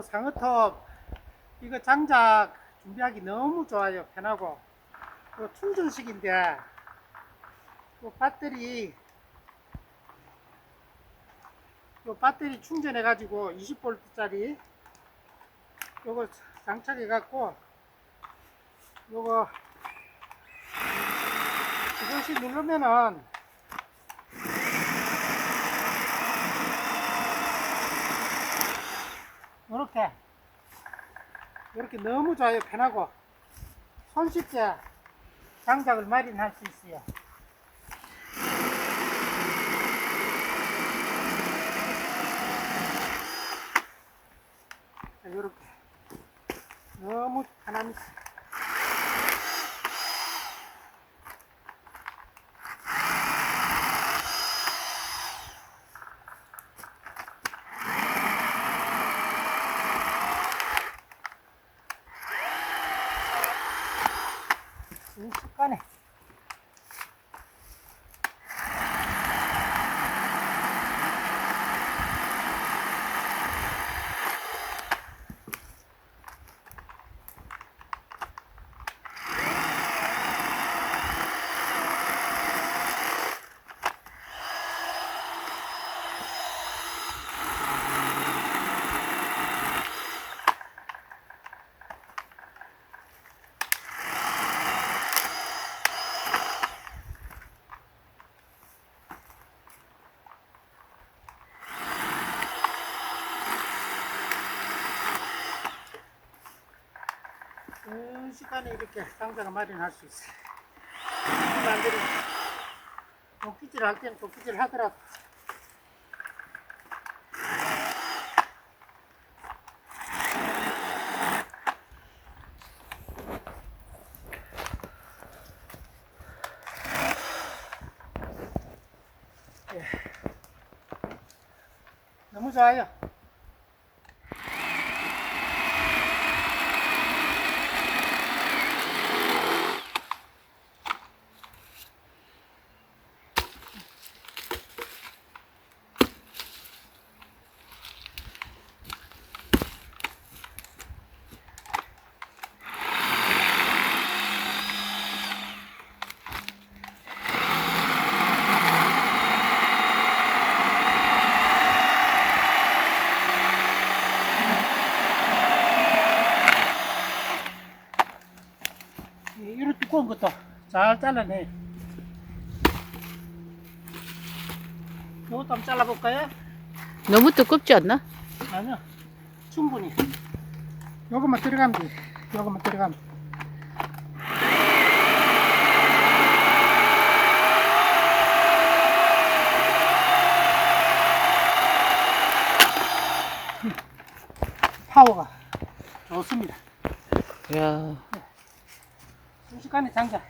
요 상어톱 이거 장작 준비하기 너무 좋아요. 편하고 요 충전식인데 요 배터리 충전해 가지고 20V짜리 요거 장착해 갖고 요거 이것이 누르면은 요렇게 너무 좋아요. 편하고 손쉽게 장작을 마련할 수 있어요. 자, 요렇게 너무 편합니다. 순식간에 순식간에 이렇게 장작을 마련할 수 있어요. 사람들이 도끼질 할 때는 도끼질 하더라도 예. 너무 좋아요. 이런 두꺼운 것도 잘 잘라내. 이것도 한번 잘라볼까요? 너무 두껍지 않나? 아니요, 충분히. 요것만 들어가면 돼. 요것만 들어가면. 파워가 좋습니다. 이야. 순식간에 장작